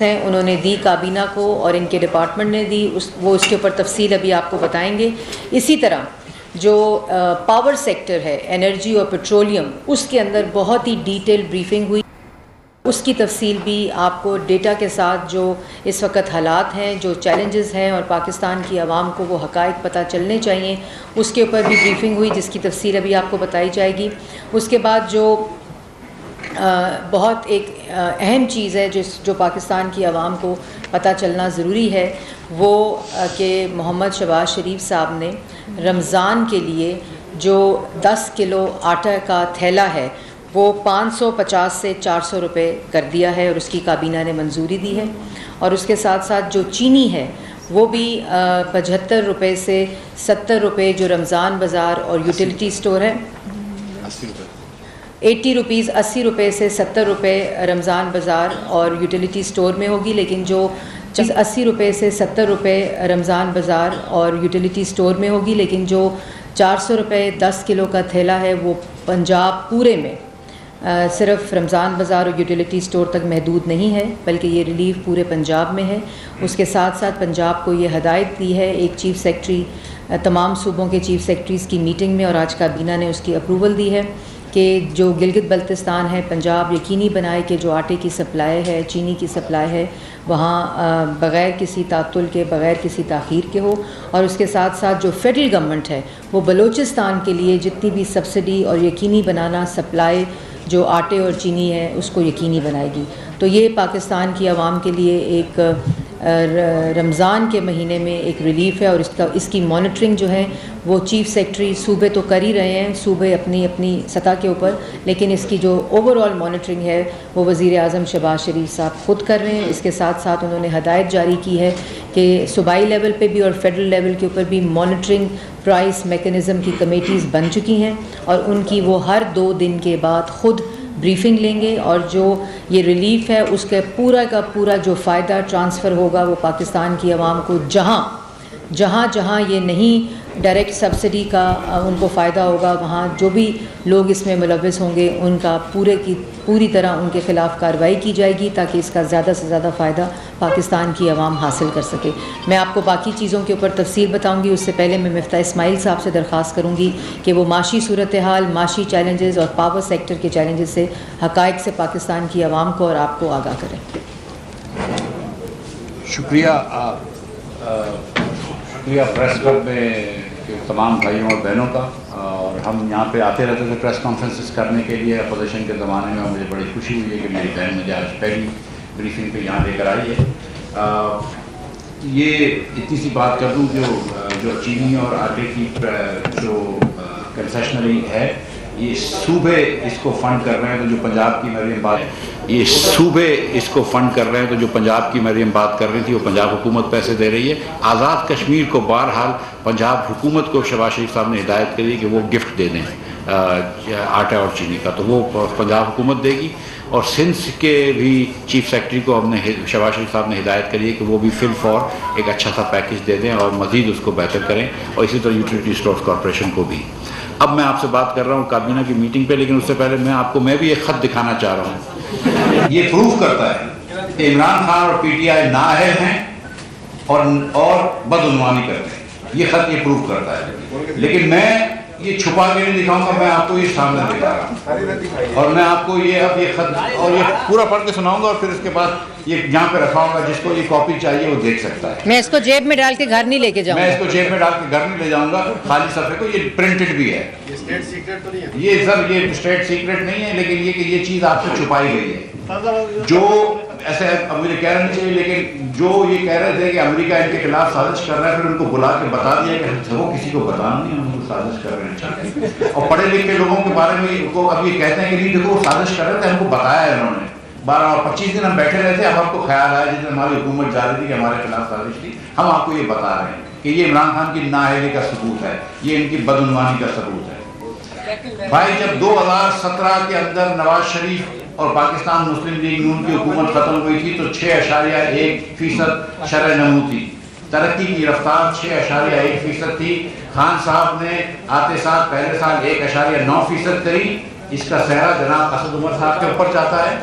ہیں انہوں نے دی کابینہ کو اور ان کے ڈپارٹمنٹ نے دی، وہ اس کے اوپر تفصیل ابھی آپ کو بتائیں گے۔ اسی طرح جو پاور سیکٹر ہے، انرجی اور پیٹرولیم، اس کے اندر بہت ہی ڈیٹیل بریفنگ ہوئی، اس کی تفصیل بھی آپ کو ڈیٹا کے ساتھ جو اس وقت حالات ہیں، جو چیلنجز ہیں اور پاکستان کی عوام کو وہ حقائق پتہ چلنے چاہیے، اس کے اوپر بھی بریفنگ ہوئی جس کی تفصیل ابھی آپ کو بتائی جائے گی۔ اس کے بعد جو بہت ایک اہم چیز ہے جو پاکستان کی عوام کو پتہ چلنا ضروری ہے، وہ کہ محمد شہباز شریف صاحب نے رمضان کے لیے جو 10 کلو آٹا کا تھیلا ہے وہ 550 سے 400 روپے کر دیا ہے اور اس کی کابینہ نے منظوری دی ہے، اور اس کے ساتھ ساتھ جو چینی ہے وہ بھی 75 روپے سے 70 روپے جو رمضان بازار اور یوٹیلیٹی سٹور ہے، 80 روپیز 80 روپے سے 70 روپے رمضان بازار اور یوٹیلیٹی سٹور میں ہوگی، لیکن جو 80 روپے سے 70 روپے رمضان بازار اور یوٹیلیٹی سٹور میں ہوگی، لیکن جو 400 روپے 10 کلو کا تھیلا ہے وہ پنجاب پورے میں صرف رمضان بازار اور یوٹیلیٹی سٹور تک محدود نہیں ہے، بلکہ یہ ریلیف پورے پنجاب میں ہے۔ اس کے ساتھ ساتھ پنجاب کو یہ ہدایت دی ہے، ایک چیف سیکرٹری تمام صوبوں کے چیف سیکرٹریز کی میٹنگ میں، اور آج کابینہ نے اس کی اپروول دی ہے کہ جو گلگت بلتستان ہے، پنجاب یقینی بنائے کہ جو آٹے کی سپلائی ہے، چینی کی سپلائی ہے، وہاں بغیر کسی تعطل کے، بغیر کسی تاخیر کے ہو، اور اس کے ساتھ ساتھ جو فیڈرل گورنمنٹ ہے وہ بلوچستان کے لیے جتنی بھی سبسڈی اور یقینی بنانا سپلائی جو آٹے اور چینی ہے اس کو یقینی بنائے گی۔ تو یہ پاکستان کی عوام کے لیے ایک رمضان کے مہینے میں ایک ریلیف ہے، اور اس کی مانیٹرنگ جو ہے وہ چیف سیکرٹری صوبے تو کر ہی رہے ہیں، صوبے اپنی سطح کے اوپر، لیکن اس کی جو اوور آل مانیٹرنگ ہے وہ وزیر اعظم شہباز شریف صاحب خود کر رہے ہیں۔ اس کے ساتھ ساتھ انہوں نے ہدایت جاری کی ہے کہ صوبائی لیول پہ بھی اور فیڈرل لیول کے اوپر بھی مانیٹرنگ پرائس میکنزم کی کمیٹیز بن چکی ہیں، اور ان کی وہ ہر 2 دن کے بعد خود بریفنگ لیں گے، اور جو یہ ریلیف ہے اس کا پورا جو فائدہ ٹرانسفر ہوگا وہ پاکستان کی عوام کو جہاں یہ نہیں ڈائریکٹ سبسڈی کا ان کو فائدہ ہوگا، وہاں جو بھی لوگ اس میں ملوث ہوں گے ان کا پوری طرح ان کے خلاف کارروائی کی جائے گی، تاکہ اس کا زیادہ سے زیادہ فائدہ پاکستان کی عوام حاصل کر سکے۔ میں آپ کو باقی چیزوں کے اوپر تفصیل بتاؤں گی، اس سے پہلے میں مفتاح اسماعیل صاحب سے درخواست کروں گی کہ وہ معاشی صورتحال، معاشی چیلنجز اور پاور سیکٹر کے چیلنجز سے حقائق سے پاکستان کی عوام کو اور آپ کو آگاہ کریں۔ شکریہ پریس کلب میں تمام بھائیوں اور بہنوں کا، اور ہم یہاں پہ آتے رہتے تھے پریس کانفرنسز کرنے کے لیے اپوزیشن کے زمانے میں، مجھے بڑی خوشی ہوئی ہے کہ میری بہن مجھے آج پہلی بریفنگ پہ یہاں لے کر آئی ہے۔ یہ اتنی سی بات کر دوں جو چینی اور آٹے کی جو کنسیشنری ہے، یہ صوبے اس کو فنڈ کر رہے ہیں، تو جو پنجاب کی مریم بات کر رہی تھی وہ پنجاب حکومت پیسے دے رہی ہے۔ آزاد کشمیر کو بہرحال پنجاب حکومت کو شہباز شریف صاحب نے ہدایت کری کہ وہ گفٹ دے دیں آٹا اور چینی کا، تو وہ پنجاب حکومت دے گی۔ اور سندھ کے بھی چیف سیکرٹری کو ہم نے شہباز شریف صاحب نے ہدایت کری ہے کہ وہ بھی فل فور ایک اچھا سا پیکج دے دیں اور مزید اس کو بہتر کریں، اور اسی طرح یوٹیلیٹی سٹورز کارپوریشن کو بھی۔ اب میں آپ سے بات کر رہا ہوں کابینہ کی میٹنگ پہ، لیکن اس سے پہلے میں بھی ایک خط دکھانا چاہ رہا ہوں۔ یہ پروف کرتا ہے کہ عمران خان اور پی ٹی آئی نااہل ہیں اور بدعنوانی کرتے ہیں، یہ خط یہ پروف کرتا ہے۔ لیکن میں یہ چھپا کے نہیں دکھاؤں گا، میں آپ کو یہ سامنے دکھا رہا ہوں، اور میں آپ کو اب یہ خط اور یہ پورا پڑھ کے سناؤں گا، اور پھر اس کے بعد یہ یہاں پہ رکھا ہوگا، جس کو یہ کاپی چاہیے وہ دیکھ سکتا ہے۔ میں اس کو جیب میں ڈال کے گھر نہیں لے کے جاؤں گا، میں اس کو جیب میں ڈال کے گھر نہیں لے جاؤں گا، خالی صفحے کو، یہ پرنٹڈ بھی ہے، یہ اسٹیٹ سیکرٹ تو نہیں ہے، یہ سب یہ اسٹیٹ سیکرٹ نہیں ہے، لیکن یہ کہ یہ چیز آپ سے چھپائی گئی ہے۔ جو ایسے اب مجھے کہنا نہیں چاہیے، لیکن جو یہ کہہ رہے تھے کہ امریکہ ان کے خلاف سازش کر رہا ہے، پھر ان کو بلا کے بتا دیا کہ وہ کسی کو بتانا نہیں، ہم کو سازش کر رہے ہیں۔ اور پڑھے لکھے لوگوں کے بارے میں اب یہ کہتے ہیں کہ نہیں دیکھو وہ سازش کر رہے تھے، ہم کو بتایا ہے انہوں نے، 12 اور 25 دن ہم بیٹھے رہے تھے، اب ہم کو خیال آیا جس دن ہماری حکومت جا رہی تھی کہ ہمارے خلاف سازش تھی، ہم آپ کو یہ بتا رہے ہیں کہ یہ عمران خان کی نااہلی کا ثبوت ہے، یہ ان کی بدعنوانی کا ثبوت ہے۔ بھائی جب 2017 کے اندر نواز شریف اور پاکستان مسلم لیگ نون کی حکومت ختم ہوئی تھی تو 6.1% شرح نمو تھی، ترقی کی رفتار 6.1% تھی۔ خان صاحب نے آتے سال پہلے سال 1.9% کری، اس کا سہرا جناب اسد عمر صاحب کے اوپر جاتا ہے۔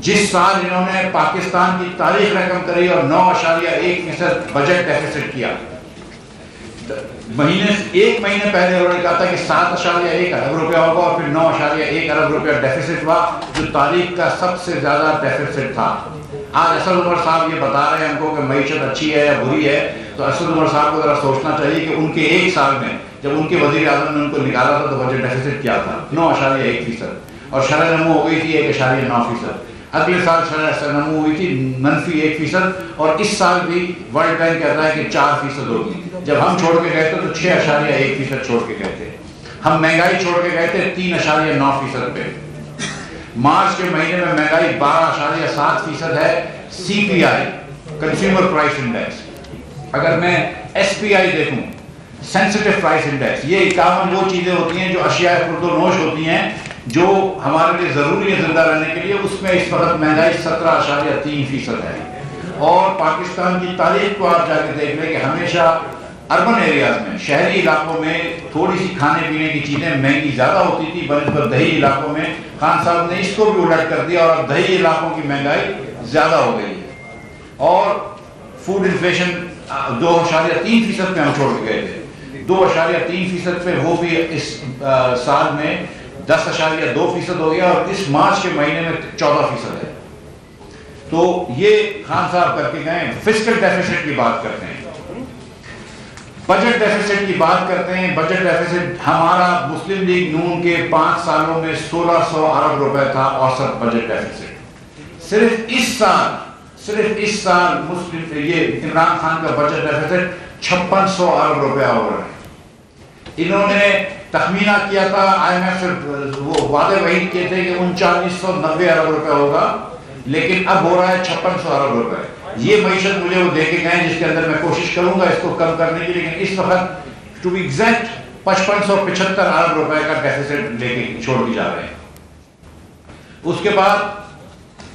جس سال انہوں نے پاکستان کی تاریخ رقم کری اور 9.1% بجٹ ڈیفیسٹ کیا، ایک مہینے پہلے انہوں نے کہا تھا کہ 7.1 ارب روپیہ ہوگا اور پھر 9.1 ارب روپیہ ڈیفیسٹ ہوا، جو تاریخ کا سب سے زیادہ ڈیفیسٹ تھا۔ آج اسد عمر صاحب یہ بتا رہے ہیں ہم کو کہ معیشت اچھی ہے یا بری ہے، تو اسد عمر صاحب کو ذرا سوچنا چاہیے کہ ان کے ایک سال میں جب ان کے وزیر اعظم نے ان کو نکالا تھا تو بجٹ ڈیفیسٹ کیا تھا 9.1%، اور شرح نمو ہو گئی تھی 1.9%۔ اگلے سال شرح نمو ہوئی تھی -1%، اور اس سال بھی ورلڈ بینک کہتا ہے کہ 4% ہوگی۔ جب ہم چھوڑ کے گئے تھے تو 6.1% چھوڑ کے گئے تھے۔ ہم مہنگائی چھوڑ کے گئے تھے 3.9% پہ۔ مارچ کے مہینے میں مہنگائی 12.7% ہے۔ سی پی آئی کنزیومر پرائس انڈیکس، اگر میں ایس پی آئی دیکھوں سینسٹیو پرائس انڈیکس، یہ 51 وہ چیزیں ہوتی ہیں جو اشیاء خرد و نوش ہوتی ہیں جو ہمارے لیے ضروری ہے زندہ رہنے کے لیے، اس میں اس وقت مہنگائی 17.3% ہے۔ اور پاکستان کی تاریخ کو آپ جا کے دیکھ لیں کہ ہمیشہ اربن ایریاز میں، شہری علاقوں میں تھوڑی سی کھانے پینے کی چیزیں مہنگی زیادہ ہوتی تھی بنسبت دیہی علاقوں میں۔ خان صاحب نے اس کو بھی الٹ کر دیا اور اب دیہی علاقوں کی مہنگائی زیادہ ہو گئی ہے، اور فوڈ انفلیشن 2.3% پہ ہم چھوڑ کے گئے تھے، 2.3% پہ وہ بھی اس سال میں 10.2% ہو گیا، اور اس مارچ کے مہینے میں 14% ہے۔ تو یہ خان صاحب کر کے گئے۔ فسکل ڈیفیسٹ کی بات کرتے ہیں، بجٹ ڈیفیسٹ کی بات کرتے ہیں۔ بجٹ ڈیفیسٹ ہمارا مسلم لیگ نون کے 5 سالوں میں 1600 ارب روپے تھا اوسط بجٹ ڈیفیسٹ۔ صرف اس سال مسلم یہ عمران خان کا بجٹ ڈیفیسٹ 5600 ارب روپیہ ہو رہا ہے۔ انہوں نے تخمینہ کیا تھا، آئی ایم ایف سے وہ وعدے وعید کیے تھے کہ 3990 ارب روپے ہوگا، لیکن اب ہو رہا ہے 5600 ارب روپے۔ یہ معیشت مجھے وہ دے کے گئے جس کے اندر میں کوشش کروں گا اس کو کم کرنے کی، لیکن اس وقت ٹو بی ایگزیکٹ 5575 ارب روپے کا ڈیفیسٹ لے کے چھوڑ کے جا رہے ہیں۔ اس کے بعد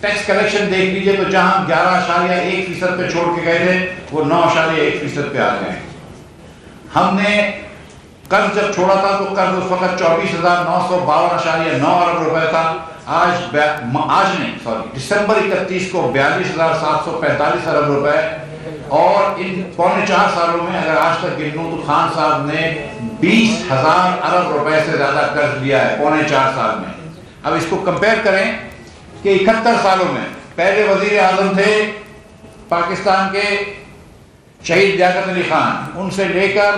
ٹیکس کلیکشن دیکھ لیجئے تو جہاں 11.1% پہ چھوڑ کے گئے تھے وہ 9.1% پہ آ گئے۔ ہم نے قرض جب چھوڑا تھا تو قرض اس وقت 24,952.9 ارب روپے تھا، دسمبر 31 کو 42,745 ارب روپے، اور ان پونے 4 سالوں میں اگر آج تک گن لوں تو خان صاحب نے 20,000 ارب روپے سے زیادہ قرض لیا ہے پونے 4 سال میں۔ اب اس کو کمپیئر کریں کہ 71 سالوں میں پہلے وزیر اعظم تھے پاکستان کے شہید لیاقت علی خان، ان سے لے کر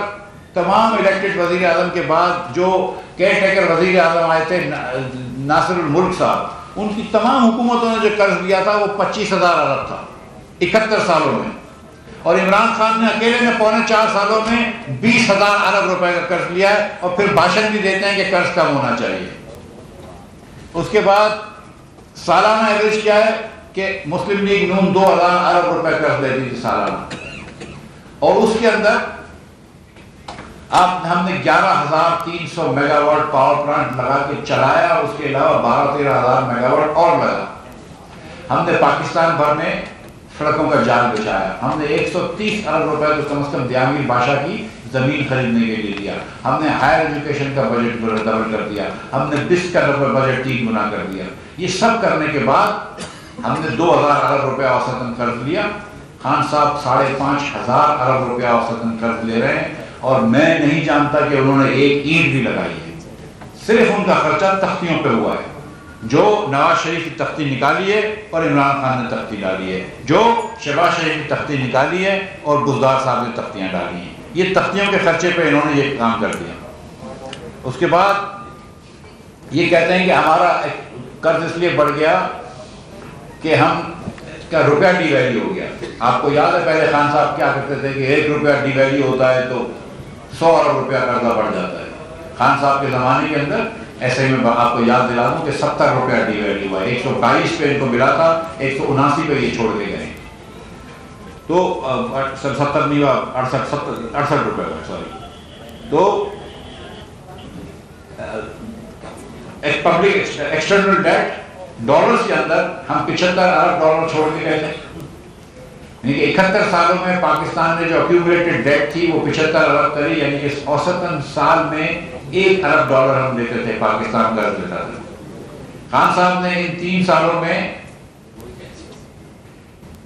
تمام الیکٹڈ وزیر اعظم کے بعد جو کیئر ٹیکر وزیر اعظم آئے تھے ناصر الملک صاحب، ان کی تمام حکومتوں نے جو قرض لیا تھا وہ 25,000 ارب تھا 71 سالوں میں، اور عمران خان نے اکیلے نے پونے 4 سالوں میں 20,000 ارب روپے کا قرض لیا ہے، اور پھر بھاشن بھی دیتے ہیں کہ قرض کم ہونا چاہیے۔ اس کے بعد سالانہ ایوریج کیا ہے کہ مسلم لیگ نون 2,000 ارب روپے قرض لیتی تھی سالانہ، اور اس کے اندر ہم نے 11,300 میگا واٹ پاور پلانٹ لگا کے چلایا، اس کے علاوہ 12-13 ہزار میگا واٹ اور لگا۔ ہم نے پاکستان بھر میں سڑکوں کا جال بچایا، ہم نے 130 ارب روپے تو کم از کم دیامیر بادشاہ کی زمین خریدنے کے لیے دیا، ہم نے ہائر ایجوکیشن کا بجٹ ڈبل کر دیا، ہم نے 20 کا بجٹ 3 گنا کر دیا۔ یہ سب کرنے کے بعد ہم نے 2,000 ارب روپے اوسطاً قرض لیا۔ خان صاحب 5,500 ارب روپے اوسطاً قرض لے رہے ہیں، اور میں نہیں جانتا کہ انہوں نے ایک اینٹ بھی لگائی ہے، صرف ان کا خرچہ تختیوں پہ ہوا ہے، جو نواز شریف کی تختی نکالی ہے اور عمران خان نے تختی ڈالی ہے، جو شہباز شریف کی تختی نکالی ہے اور بزدار صاحب نے تختیاں ڈالی ہیں۔ یہ تختیوں کے خرچے پہ انہوں نے یہ کام کر دیا۔ اس کے بعد یہ کہتے ہیں کہ ہمارا قرض اس لیے بڑھ گیا کہ ہم کا روپیہ ڈی ویلیو ہو گیا۔ آپ کو یاد ہے پہلے خان صاحب کیا کرتے تھے کہ 1 روپیہ ڈی ویلیو ہوتا ہے تو 100 ارب روپیہ قرضہ بڑھ جاتا ہے۔ خان صاحب کے زمانے کے اندر ایسے میں آپ کو یاد دلا دوں کہ 70 روپیہ ڈی ویلیو ہوا ہے، 122 پہ ان کو ملا تھا، 179 پہ یہ چھوڑ کے گئے، تو 70 نہیں ہوا، 68 روپے کا، سوری۔ تو ایک پبلک ایکسٹرنل ڈیٹ ڈالرز کے اندر ہم 75 ارب ڈالر چھوڑ کے گئے تھے، یعنی کہ 71 سالوں میں پاکستان نے جو ایکیومولیٹڈ ڈیٹ تھی وہ 75 ارب کری، یعنی کہ اوسطاً سال میں 1 ارب ڈالر ہم دیتے تھے، پاکستان قرض دیتا تھا۔ خان صاحب نے ان 3 سالوں میں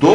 2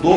2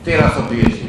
1300 BHU,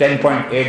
$10.8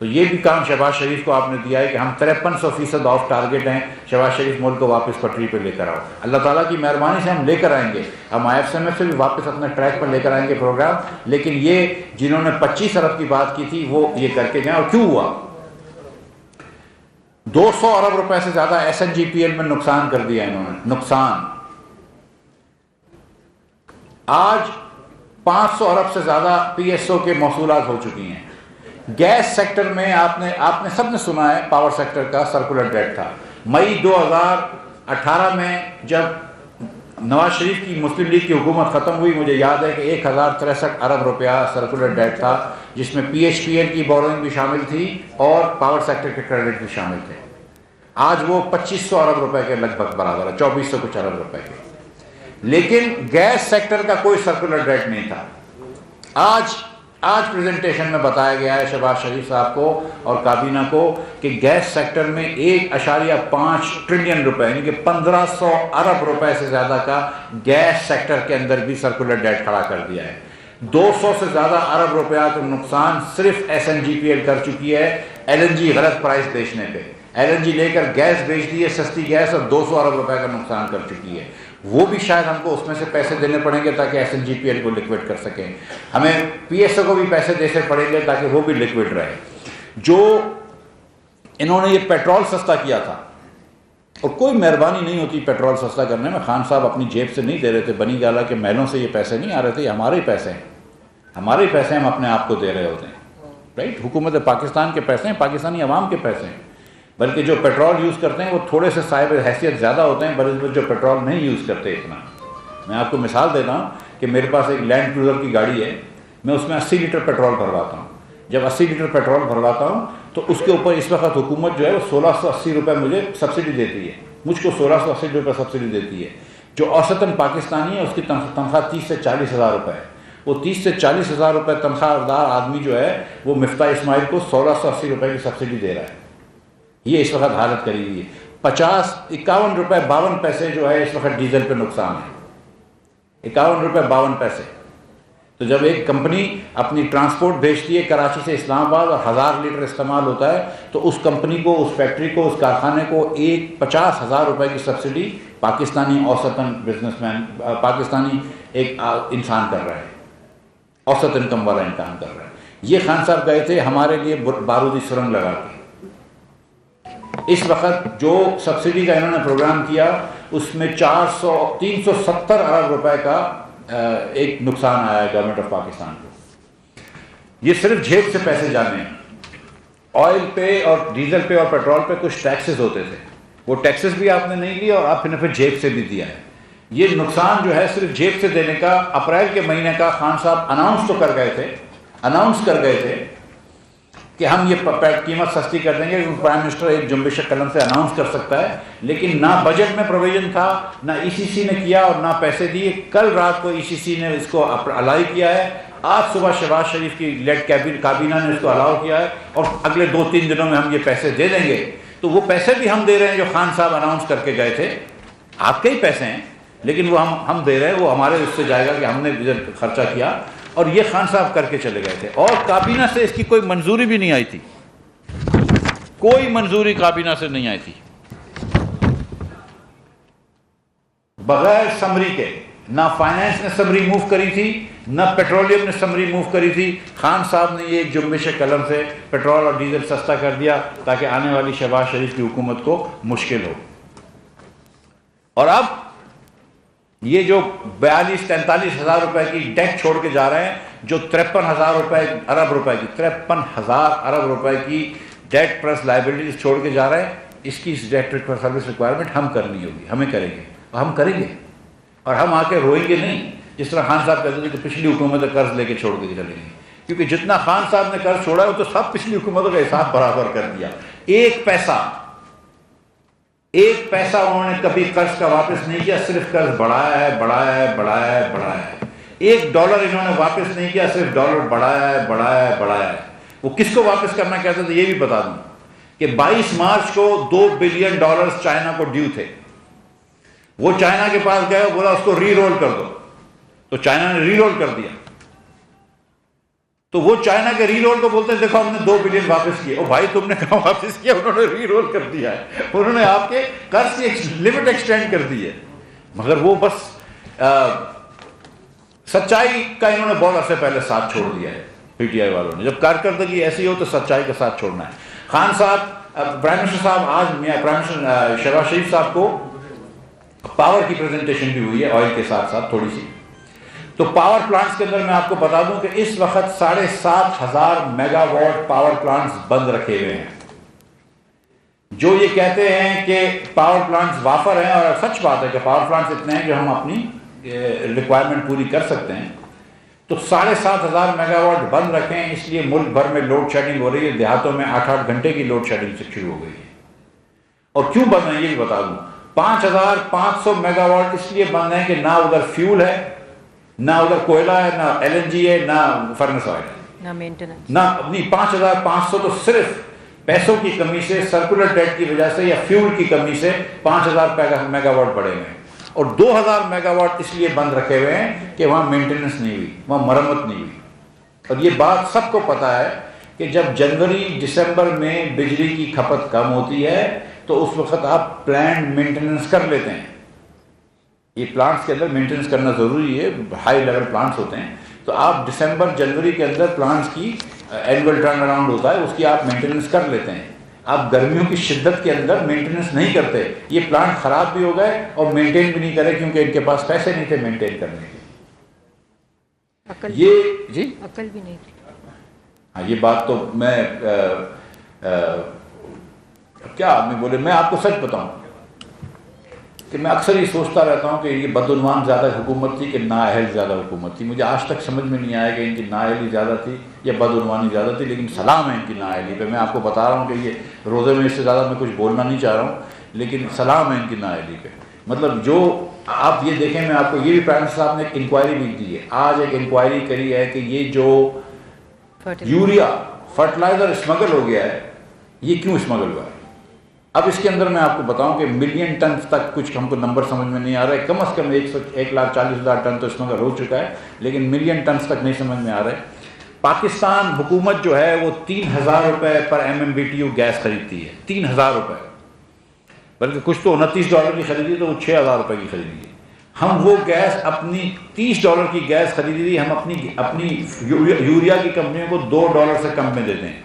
تو یہ بھی کام شہباز شریف کو آپ نے دیا ہے کہ ہم 5300% آف ٹارگٹ ہیں، شہباز شریف ملک کو واپس پٹری پہ لے کر آؤ. اللہ تعالیٰ کی مہربانی سے ہم لے کر آئیں گے، ہم IFMF سے بھی واپس اپنے ٹریک پر لے کر آئیں گے پروگرام. لیکن یہ جنہوں نے 25 ارب کی بات کی تھی وہ یہ کر کے گئے. اور کیوں ہوا؟ 200 ارب روپے سے زیادہ SNGPL میں نقصان کر دیا انہوں نے، نقصان. آج 500 ارب سے زیادہ PSO کے موصولات ہو چکی ہیں. گیس سیکٹر میں آپ نے سب نے سنا ہے پاور سیکٹر کا سرکولر ڈیٹ تھا. مئی 2018 میں جب نواز شریف کی مسلم لیگ کی حکومت ختم ہوئی، مجھے یاد ہے کہ 1063 ارب روپیہ سرکولر ڈیٹ تھا، جس میں PHPL کی بورنگ بھی شامل تھی اور پاور سیکٹر کے کریڈٹ بھی شامل تھے. آج وہ 2500 ارب روپے کے لگ بھگ برابر ہے، 2400 کچھ ارب روپے کے. لیکن گیس سیکٹر کا کوئی سرکولر ڈیٹ نہیں تھا. آج پریزنٹیشن میں بتایا گیا ہے شہباز شریف صاحب کو اور کابینہ کو کہ گیس سیکٹر میں 1.5 ٹریلین روپے یعنی کہ 1500 ارب روپے سے زیادہ کا گیس سیکٹر کے اندر بھی سرکولر ڈیٹ کھڑا کر دیا ہے. 200 سے زیادہ ارب روپیہ کا نقصان صرف SNGPL کر چکی ہے LNG غلط پرائس بیچنے پہ. LNG لے کر گیس بیچ دی ہے، سستی گیس، اور 200 ارب روپے کا نقصان کر چکی ہے. وہ بھی شاید ہم کو اس میں سے پیسے دینے پڑیں گے تاکہ SNGPL کو لکوڈ کر سکیں. ہمیں PSO کو بھی پیسے دینے پڑیں گے تاکہ وہ بھی لکوڈ رہے. جو انہوں نے یہ پیٹرول سستا کیا تھا، اور کوئی مہربانی نہیں ہوتی پیٹرول سستا کرنے میں. خان صاحب اپنی جیب سے نہیں دے رہے تھے، بنی گالا کے محلوں سے یہ پیسے نہیں آ رہے تھے، یہ ہمارے پیسے ہیں، ہمارے پیسے ہم اپنے آپ کو دے رہے ہوتے ہیں. رائٹ، حکومت پاکستان کے پیسے ہیں، پاکستانی عوام کے پیسے ہیں. بلکہ جو پیٹرول یوز کرتے ہیں وہ تھوڑے سے صاحب حیثیت زیادہ ہوتے ہیں بلکہ جو پیٹرول نہیں یوز کرتے اتنا. میں آپ کو مثال دیتا ہوں کہ میرے پاس ایک لینڈ کروزر کی گاڑی ہے، میں اس میں 80 لیٹر پیٹرول بھرواتا ہوں. جب 80 لیٹر پیٹرول بھرواتا ہوں تو اس کے اوپر اس وقت حکومت جو ہے وہ 1680 روپے مجھے سبسڈی دیتی ہے. مجھ کو 1680 روپے سبسڈی دیتی ہے. جو اوسطاً پاکستانی ہے اس کی تنخواہ 30 سے 40 ہزار روپے ہے. وہ 30 سے 40 ہزار روپے تنخواہ دار آدمی جو ہے وہ مفتاح اسماعیل کو 1680 روپے کی سبسڈی دے رہا ہے. یہ اس وقت حالت کری ہوئی ہے. 51 روپے 52 پیسے جو ہے اس وقت ڈیزل پہ نقصان ہے. 51 روپے 52 پیسے. تو جب ایک کمپنی اپنی ٹرانسپورٹ بھیجتی ہے کراچی سے اسلام آباد اور 1000 لیٹر استعمال ہوتا ہے تو اس کمپنی کو، اس فیکٹری کو، اس کارخانے کو 50,000 روپے کی سبسڈی پاکستانی اوسطاً بزنس مین، پاکستانی ایک انسان کر رہا ہے، اوسط انکم والا انسان کر رہا ہے. یہ خان صاحب گئے تھے ہمارے لیے بارودی سرنگ لگا کے. اس وقت جو سبسڈی کا انہوں نے پروگرام کیا اس میں 370 ارب روپے کا ایک نقصان آیا ہے گورنمنٹ آف پاکستان کو. یہ صرف جیب سے پیسے جانے ہیں. آئل پہ اور ڈیزل پہ اور پیٹرول پہ کچھ ٹیکسز ہوتے تھے، وہ ٹیکسز بھی آپ نے نہیں لیے اور آپ نے پھر جیب سے بھی دیا ہے. یہ نقصان جو ہے صرف جیب سے دینے کا. اپریل کے مہینے کا خان صاحب اناؤنس تو کر گئے تھے کہ ہم یہ قیمت سستی کر دیں گے. پرائم منسٹر ایک جنبش قلم سے اناؤنس کر سکتا ہے، لیکن نہ بجٹ میں پروویژن تھا، نہ ECC نے کیا اور نہ پیسے دیے. کل رات کو ECC نے اس کو الائی کیا ہے. آج صبح شہباز شریف کی لیڈ کابینہ نے اس کو الاؤ کیا ہے اور اگلے 2-3 دنوں میں ہم یہ پیسے دے دیں گے. تو وہ پیسے بھی ہم دے رہے ہیں جو خان صاحب اناؤنس کر کے گئے تھے. آپ کے ہی پیسے ہیں لیکن وہ ہم دے رہے ہیں، وہ ہمارے اس سے جائے گا کہ ہم نے خرچہ کیا. اور یہ خان صاحب کر کے چلے گئے تھے اور کابینہ سے اس کی کوئی منظوری بھی نہیں آئی تھی. کوئی منظوری کابینہ سے نہیں آئی تھی. بغیر سمری کے نہ فائنانس نے سمری موو کری تھی، نہ پیٹرولیم نے سمری موو کری تھی. خان صاحب نے یہ ایک جنبش قلم سے پیٹرول اور ڈیزل سستا کر دیا تاکہ آنے والی شہباز شریف کی حکومت کو مشکل ہو. اور اب یہ جو 42-43 ہزار روپے کی ڈیٹ چھوڑ کے جا رہے ہیں، جو 53,000 ارب روپے کی ڈیٹ پلس لائبلٹیز چھوڑ کے جا رہے ہیں، اس کی ڈیٹ سروس ریکوائرمنٹ ہم کرنی ہوگی، ہمیں کریں گے اور ہم کریں گے. اور ہم آ کے روئیں گے نہیں جس طرح خان صاحب کہتے تھے کہ پچھلی حکومت قرض لے کے چھوڑ کے چلیں گے. کیونکہ جتنا خان صاحب نے قرض چھوڑا ہے وہ تو سب پچھلی حکومتوں کا حساب برابر کر دیا. ایک پیسہ انہوں نے کبھی قرض کا واپس نہیں کیا، صرف قرض بڑھایا ہے. $1 انہوں نے واپس نہیں کیا، صرف ڈالر بڑھایا ہے. وہ کس کو واپس کرنا کہتے تھے یہ بھی بتا دوں کہ 22 مارچ کو $2 بلین چائنا کو ڈیو تھے. وہ چائنا کے پاس گئے، بولا اس کو ری رول کر دو، تو چائنا نے ری رول کر دیا. تو وہ چائنا کے ری رول کو بولتے ہیں دیکھو ہم نے 2 بلین واپس کیے. او بھائی تم نے کہاں واپس کیا؟ انہوں نے ری رول کر دیا ہے, انہوں نے آپ کے قرض کی لمٹ ایکسٹینڈ کر دی ہے. مگر وہ بس سچائی کا انہوں نے بہت عرصے پہلے ساتھ چھوڑ دیا ہے پی ٹی آئی والوں نے. جب کارکردگی ایسی ہو تو سچائی کا ساتھ چھوڑنا ہے. خان صاحب, پرائم منسٹر صاحب, آج پرائم منسٹر شہباز شریف صاحب کو پاور کی پریزنٹیشن بھی ہوئی ہے آئل کے ساتھ ساتھ تھوڑی سی. تو پاور پلانٹس کے اندر میں آپ کو بتا دوں کہ اس وقت 7,500 میگا واٹ پاور پلانٹس بند رکھے ہوئے ہیں. جو یہ کہتے ہیں کہ پاور پلانٹس وافر ہیں, اور سچ بات ہے کہ پاور پلانٹس اتنے ہیں کہ ہم اپنی ریکوائرمنٹ پوری کر سکتے ہیں, تو 7,500 میگا واٹ بند رکھیں. اس لیے ملک بھر میں لوڈ شیڈنگ ہو رہی ہے. دیہاتوں میں 8 گھنٹے کی لوڈ شیڈنگ سے شروع ہو گئی ہے. اور کیوں بند ہے یہ بھی بتا دوں. 5,500 میگا واٹ اس لیے بند ہیں کہ نہ ادھر فیول ہے, نہ ادھر کوئلہ ہے, نہ LNG ہے, نہ فرنس آئل ہے, نہ مینٹیننس, نہ اپنی 5,500 تو صرف پیسوں کی کمی سے, سرکولر ڈیٹ کی وجہ سے یا فیول کی کمی سے 5,000 میگا واٹ بڑھے ہوئے ہیں. اور 2,000 میگا واٹ اس لیے بند رکھے ہوئے ہیں کہ وہاں مینٹیننس نہیں ہوئی, وہاں مرمت نہیں ہوئی. اور یہ بات سب کو پتہ ہے کہ جب جنوری دسمبر میں بجلی کی کھپت کم ہوتی ہے تو اس وقت آپ پلانٹ مینٹیننس کر لیتے ہیں. یہ پلانٹس کے اندر مینٹیننس کرنا ضروری ہے, ہائی لیول پلانٹس ہوتے ہیں. تو آپ دسمبر جنوری کے اندر پلانٹس کی اینول ٹرن اراؤنڈ ہوتا ہے, اس کی آپ مینٹیننس کر لیتے ہیں. آپ گرمیوں کی شدت کے اندر مینٹیننس نہیں کرتے. یہ پلانٹ خراب بھی ہو گئے اور مینٹین بھی نہیں کرے کیونکہ ان کے پاس پیسے نہیں تھے مینٹین کرنے کے. یہ جی عقل بھی نہیں تھی. ہاں, یہ بات تو میں کیا آدمی بولے. میں آپ کو سچ بتاؤں کہ میں اکثر یہ سوچتا رہتا ہوں کہ یہ بدعنوان زیادہ حکومت تھی کہ نااہل زیادہ حکومت تھی. مجھے آج تک سمجھ میں نہیں آیا کہ ان کی نااہلی زیادہ تھی یا بدعنوانی زیادہ تھی, لیکن سلام ہے ان کی نااہلی پہ. میں آپ کو بتا رہا ہوں کہ یہ روزے میں اس سے زیادہ میں کچھ بولنا نہیں چاہ رہا ہوں, لیکن سلام ہے ان کی نااہلی پہ. مطلب جو آپ یہ دیکھیں, میں آپ کو یہ بھی پرائم منسٹر صاحب نے ایک انکوائری بھی دی ہے. آج ایک انکوائری کری ہے کہ یہ جو یوریا فرٹیلائزر اسمگل ہو گیا ہے, یہ کیوں اسمگل ہوا ہے. اب اس کے اندر میں آپ کو بتاؤں کہ 1 ملین ٹن تک کچھ ہم کو نمبر سمجھ میں نہیں آ رہا ہے. کم از کم 1,40,000 ٹن تو اسمگل ہو چکا ہے, لیکن ملین ٹنز تک نہیں سمجھ میں آ رہا ہے. پاکستان حکومت جو ہے وہ 3,000 روپے پر MMBTU گیس خریدتی ہے. 3,000 روپے, بلکہ کچھ تو $29 کی خریدی تو وہ 6,000 روپے کی خریدی ہے. ہم وہ گیس اپنی $30 کی گیس خریدی تھی, ہم اپنی یوریا کی کمپنیوں کو $2 سے کم میں دیتے ہیں.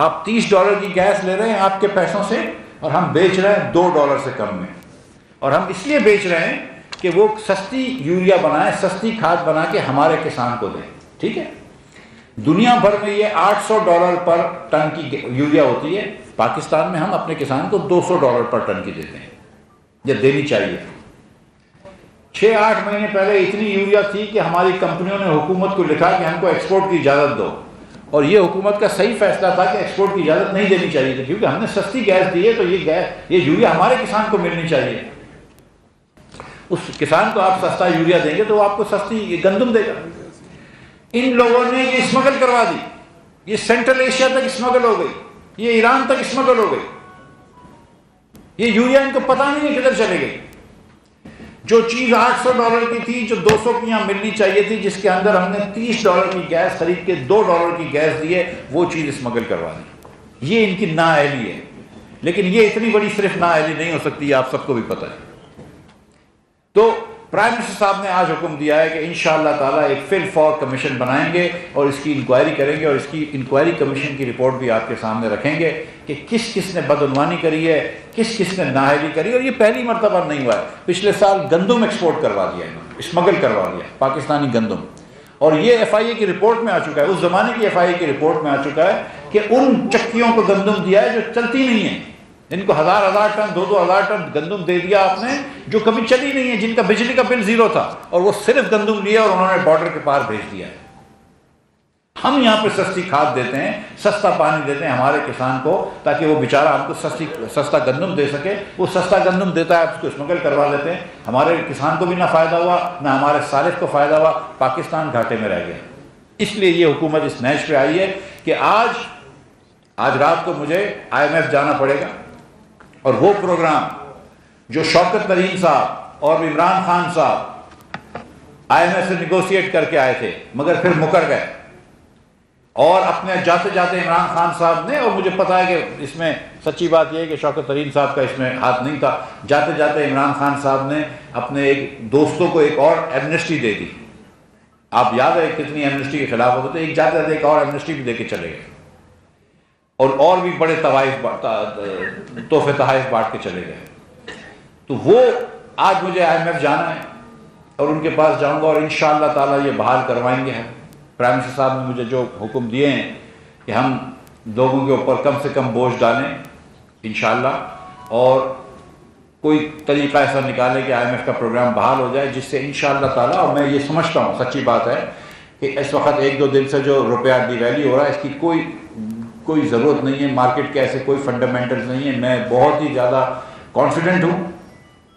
آپ $30 کی گیس لے رہے ہیں آپ کے پیسوں سے, اور ہم بیچ رہے ہیں $2 سے کم میں. اور ہم اس لیے بیچ رہے ہیں کہ وہ سستی یوریا بنائیں, سستی کھاد بنا کے ہمارے کسان کو دیں. ٹھیک ہے, دنیا بھر میں یہ $800 پر ٹن کی یوریا ہوتی ہے. پاکستان میں ہم اپنے کسان کو $200 پر ٹن کی دیتے ہیں, یہ دینی چاہیے. 6-8 مہینے پہلے اتنی یوریا تھی کہ ہماری کمپنیوں نے حکومت کو لکھا کہ ہم کو ایکسپورٹ کی اجازت دو, اور یہ حکومت کا صحیح فیصلہ تھا کہ ایکسپورٹ کی اجازت نہیں دینی چاہیے تھی, کیونکہ ہم نے سستی گیس دی ہے تو یہ یوریا ہمارے کسان کو ملنی چاہیے. اس کسان کو آپ سستا یوریا دیں گے تو وہ آپ کو سستی گندم دے گا. ان لوگوں نے یہ اسمگل کروا دی, یہ سینٹرل ایشیا تک اسمگل ہو گئی, یہ ایران تک اسمگل ہو گئی. یہ یوریا ان کو پتہ نہیں ہے کدھر چلے گئی. جو چیز $800 کی تھی, جو 200 کی یہاں ملنی چاہیے تھی, جس کے اندر ہم نے $30 کی گیس خرید کے $2 کی گیس دی ہے, وہ چیز اسمگل کروا دی. یہ ان کی نااہلی ہے, لیکن یہ اتنی بڑی صرف نااہلی نہیں ہو سکتی, آپ سب کو بھی پتہ ہے. تو پرائم منسٹر صاحب نے آج حکم دیا ہے کہ انشاءاللہ تعالیٰ ایک فل فور کمیشن بنائیں گے اور اس کی انکوائری کریں گے, اور اس کی انکوائری کمیشن کی رپورٹ بھی آپ کے سامنے رکھیں گے کہ کس کس نے بدعنوانی کری ہے, کس کس نے نااہلی کری. اور یہ پہلی مرتبہ نہیں ہوا ہے. پچھلے سال گندم ایکسپورٹ کروا دیا ہے, اسمگل کروا دیا پاکستانی گندم, اور یہ FIA کی رپورٹ میں آ چکا ہے, اس زمانے کی FIA کی رپورٹ میں آ چکا ہے کہ ان چکیوں کو گندم دیا ہے جو چلتی نہیں ہیں. ان کو 1,000 ٹن 2,000 ٹن گندم دے دیا آپ نے جو کبھی چلی نہیں ہے, جن کا بجلی کا بل 0 تھا, اور وہ صرف گندم لیا اور انہوں نے بارڈر کے پار بھیج دیا ہے. ہم یہاں پہ سستی کھاد دیتے ہیں, سستا پانی دیتے ہیں ہمارے کسان کو, تاکہ وہ بیچارہ ہم کو سستا گندم دے سکے. وہ سستا گندم دیتا ہے, اس کو اسمگل کروا لیتے ہیں. ہمارے کسان کو بھی نہ فائدہ ہوا, نہ ہمارے صارف کو فائدہ ہوا, پاکستان گھاٹے میں رہ گیا. اس لیے یہ حکومت اس نہج پہ آئی ہے کہ آج رات کو مجھے IMF جانا پڑے گا, اور وہ پروگرام جو شوکت ترین صاحب اور عمران خان صاحب IMF سے نیگوشیٹ کر کے آئے تھے مگر پھر مکر گئے, اور اپنے جاتے جاتے عمران خان صاحب نے، اور مجھے پتا ہے کہ اس میں سچی بات یہ ہے کہ شوکت ترین صاحب کا اس میں ہاتھ نہیں تھا، جاتے جاتے عمران خان صاحب نے اپنے ایک دوستوں کو ایک اور ایمنسٹی دے دی. آپ یاد ہے کتنی ایمنسٹی کے خلاف ہوتے تھے، ایک جاتے جاتے ایک اور ایمنسٹی بھی دے کے چلے گئے، اور بھی بڑے تحفے تحائف بانٹ کے چلے گئے. تو وہ آج مجھے IMF جانا ہے اور ان کے پاس جاؤں گا، اور انشاءاللہ تعالیٰ یہ بحال کروائیں گے. پرائم منسٹر صاحب نے مجھے جو حکم دیے ہیں کہ ہم لوگوں کے اوپر کم سے کم بوجھ ڈالیں انشاءاللہ، اور کوئی طریقہ ایسا نکالیں کہ IMF کا پروگرام بحال ہو جائے، جس سے انشاءاللہ تعالیٰ، اور میں یہ سمجھتا ہوں سچی بات ہے کہ اس وقت 1-2 دن سے جو روپیہ ڈی ویلیو ہو رہا ہے، اس کی کوئی ضرورت نہیں ہے، مارکیٹ کے ایسے کوئی فنڈامنٹلز نہیں ہیں. میں بہت ہی زیادہ کانفیڈنٹ ہوں،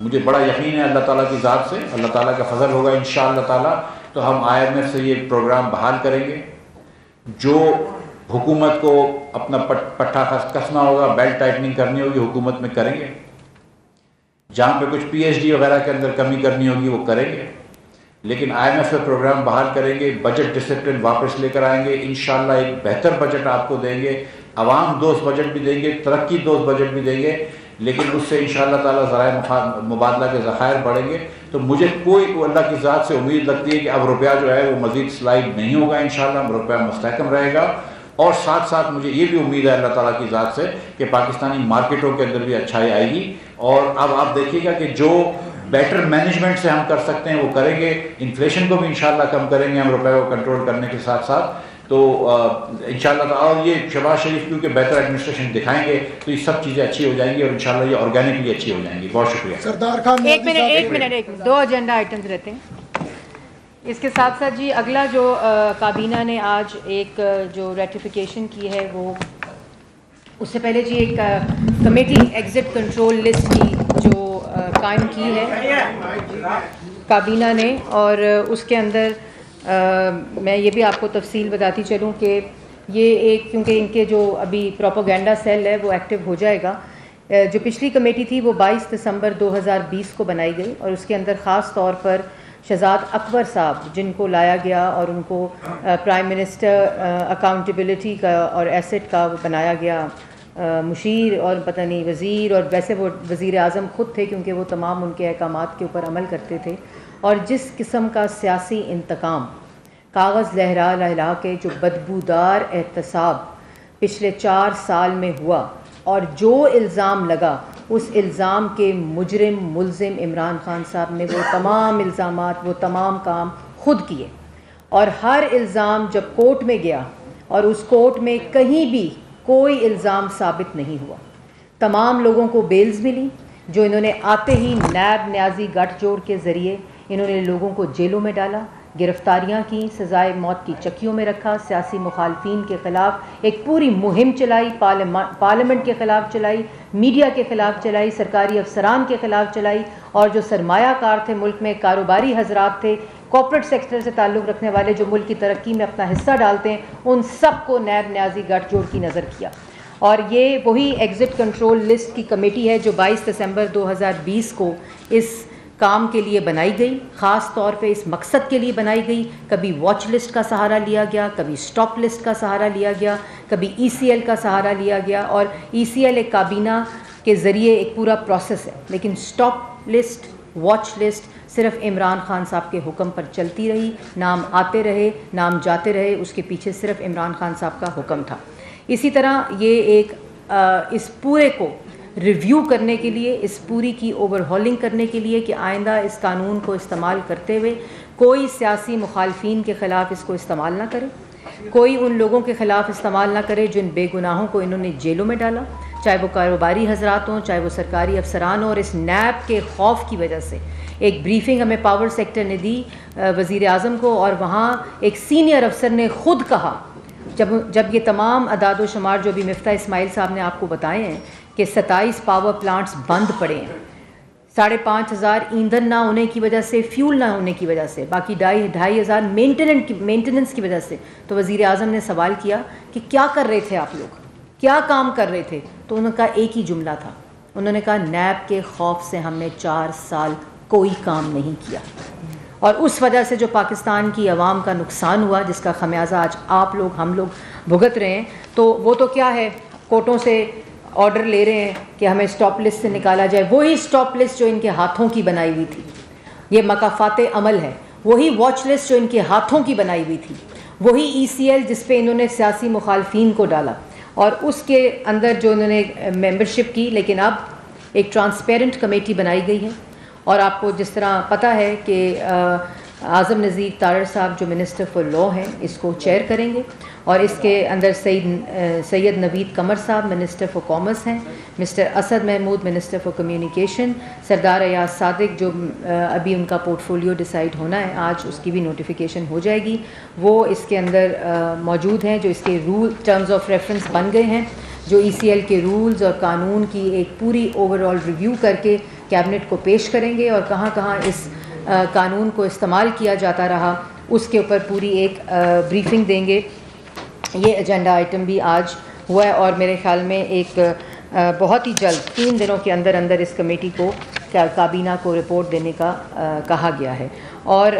مجھے بڑا یقین ہے اللہ تعالیٰ کی ذات سے، اللہ تعالیٰ کا فضل ہوگا انشاءاللہ تعالیٰ. تو ہم IMF سے یہ پروگرام بحال کریں گے. جو حکومت کو اپنا پٹھا کسنا ہوگا، بیلٹ ٹائٹننگ کرنی ہوگی، حکومت میں کریں گے. جہاں پہ کچھ PhD وغیرہ کے اندر کمی کرنی ہوگی وہ کریں گے، لیکن IMF سے پروگرام بحال کریں گے. بجٹ ڈسپلن واپس لے کر آئیں گے انشاءاللہ. ایک بہتر بجٹ آپ کو دیں گے، عوام دوست بجٹ بھی دیں گے، ترقی دوست بجٹ بھی دیں گے، لیکن اس سے انشاءاللہ تعالیٰ ذرائع مبادلہ کے ذخائر بڑھیں گے. تو مجھے اللہ کی ذات سے امید لگتی ہے کہ اب روپیہ جو ہے وہ مزید سلائڈ نہیں ہوگا انشاءاللہ، روپیہ مستحکم رہے گا. اور ساتھ ساتھ مجھے یہ بھی امید ہے اللہ تعالیٰ کی ذات سے کہ پاکستانی مارکیٹوں کے اندر بھی اچھائی آئے گی. اور اب آپ دیکھیے گا کہ جو بیٹر مینجمنٹ سے ہم کر سکتے ہیں وہ کریں گے. انفلیشن کو بھی انشاءاللہ کم کریں گے ہم روپے کو کنٹرول کرنے کے ساتھ ساتھ. تو انشاءاللہ. اور یہ شہباز شریف کیونکہ بہتر ایڈمنسٹریشن دکھائیں گے تو یہ سب چیزیں اچھی ہو جائیں گی، اور انشاءاللہ یہ آرگینکلی اچھی ہو جائیں گی. بہت شکریہ. سردار خان ایک منٹ 2 ایجنڈا آئٹمز رہتے ہیں. اس کے ساتھ ساتھ جی اگلا جو کابینہ نے آج ایک جو ریٹیفیکیشن کی ہے، وہ اس سے پہلے جی ایک کمیٹی ایگزٹ کنٹرول لسٹ کی جو قائم کی ہے کابینہ نے، اور اس کے اندر میں یہ بھی آپ کو تفصیل بتاتی چلوں کہ یہ ایک، کیونکہ ان کے جو ابھی پروپیگنڈا سیل ہے وہ ایکٹیو ہو جائے گا. جو پچھلی کمیٹی تھی وہ 22 دسمبر 2020 کو بنائی گئی، اور اس کے اندر خاص طور پر شہزاد اکبر صاحب جن کو لایا گیا اور ان کو پرائم منسٹر اکاؤنٹیبلٹی کا اور ایسٹ کا بنایا گیا مشیر، اور پتہ نہیں وزیر، اور ویسے وہ وزیر اعظم خود تھے کیونکہ وہ تمام ان کے احکامات کے اوپر عمل کرتے تھے. اور جس قسم کا سیاسی انتقام، کاغذ لہرا لہلا کے جو بدبودار احتساب پچھلے 4 سال میں ہوا، اور جو الزام لگا اس الزام کے مجرم ملزم عمران خان صاحب نے وہ تمام الزامات، وہ تمام کام خود کیے. اور ہر الزام جب کورٹ میں گیا اور اس کورٹ میں کہیں بھی کوئی الزام ثابت نہیں ہوا. تمام لوگوں کو بیلز ملی، جو انہوں نے آتے ہی نیب نیازی گٹھ جوڑ کے ذریعے انہوں نے لوگوں کو جیلوں میں ڈالا، گرفتاریاں کی، سزائے موت کی چکیوں میں رکھا، سیاسی مخالفین کے خلاف ایک پوری مہم چلائی، پارلیمنٹ کے خلاف چلائی، میڈیا کے خلاف چلائی، سرکاری افسران کے خلاف چلائی، اور جو سرمایہ کار تھے ملک میں، کاروباری حضرات تھے، کارپوریٹ سیکٹر سے تعلق رکھنے والے جو ملک کی ترقی میں اپنا حصہ ڈالتے ہیں، ان سب کو نیب نیازی گٹھ جوڑ کی نظر کیا. اور یہ وہی ایگزٹ کنٹرول لسٹ کی کمیٹی ہے جو 22 دسمبر 2020 کو اس کام کے لیے بنائی گئی، خاص طور پہ اس مقصد کے لیے بنائی گئی. کبھی واچ لسٹ کا سہارا لیا گیا، کبھی اسٹاپ لسٹ کا سہارا لیا گیا، کبھی ECL کا سہارا لیا گیا. اور ECL ایک کابینہ کے ذریعے ایک پورا پروسیس ہے، لیکن اسٹاپ لسٹ، واچ لسٹ صرف عمران خان صاحب کے حکم پر چلتی رہی. نام آتے رہے، نام جاتے رہے، اس کے پیچھے صرف عمران خان صاحب کا حکم تھا. اسی طرح یہ ایک اس پورے کو ریویو کرنے کے لیے، اس پوری کی اوور ہالنگ کرنے کے لیے کہ آئندہ اس قانون کو استعمال کرتے ہوئے کوئی سیاسی مخالفین کے خلاف اس کو استعمال نہ کرے، کوئی ان لوگوں کے خلاف استعمال نہ کرے جن بے گناہوں کو انہوں نے جیلوں میں ڈالا، چاہے وہ کاروباری حضرات ہوں، چاہے وہ سرکاری افسران ہوں. اور اس نیب کے خوف کی وجہ سے ایک بریفنگ ہمیں پاور سیکٹر نے دی وزیر اعظم کو، اور وہاں ایک سینئر افسر نے خود کہا جب یہ تمام اعداد و شمار جو بھی مفتاح اسماعیل صاحب نے آپ کو بتائے ہیں کہ 27 پاور پلانٹس بند پڑے ہیں، 5,500 ایندھن نہ ہونے کی وجہ سے، فیول نہ ہونے کی وجہ سے، باقی 2,500 مینٹیننس کی وجہ سے. تو وزیر اعظم نے سوال کیا کہ کیا کر رہے تھے آپ لوگ، کیا کام کر رہے تھے؟ تو انہوں نے کہا ایک ہی جملہ تھا، انہوں نے کہا نیب کے خوف سے ہم نے 4 سال کوئی کام نہیں کیا. اور اس وجہ سے جو پاکستان کی عوام کا نقصان ہوا، جس کا خمیازہ آج آپ لوگ ہم لوگ بھگت رہے ہیں، تو وہ تو کیا ہے، کورٹوں سے آرڈر لے رہے ہیں کہ ہمیں اسٹاپ لسٹ سے نکالا جائے، وہی اسٹاپ لسٹ جو ان کے ہاتھوں کی بنائی ہوئی تھی، یہ مکافات عمل ہے، وہی واچ لسٹ جو ان کے ہاتھوں کی بنائی ہوئی تھی، وہی ECL جس پہ انہوں نے سیاسی مخالفین کو ڈالا، اور اس کے اندر جو انہوں نے ممبرشپ کی، لیکن اب ایک ٹرانسپیرنٹ کمیٹی بنائی گئی ہے، اور آپ کو جس طرح پتہ ہے کہ اعظم نذیر تارڑ صاحب جو منسٹر فار لا ہیں اس کو چیئر کریں گے، اور اس کے اندر سید Naveed Qamar Sahib minister for commerce ہیں، mister Asad Mahmood minister for communication, Sardar Ayaz صادق جو ابھی ان کا پورٹ فولیو ڈیسائیڈ ہونا ہے، آج اس کی بھی نوٹیفیکیشن ہو جائے گی، وہ اس کے اندر موجود ہیں، جو اس کے رول ٹرمز آف ریفرنس بن گئے ہیں، جو ECL کے رولز اور قانون کی ایک پوری اوور آل ریویو کر کے کیبنٹ کو پیش کریں گے، اور کہاں کہاں اس قانون کو استعمال کیا جاتا رہا اس کے اوپر پوری ایک بریفنگ دیں گے۔ یہ ایجنڈا آئٹم بھی آج ہوا ہے، اور میرے خیال میں ایک بہت ہی جلد 3 دنوں کے اندر اندر اس کمیٹی کو کابینہ کو رپورٹ دینے کا کہا گیا ہے۔ اور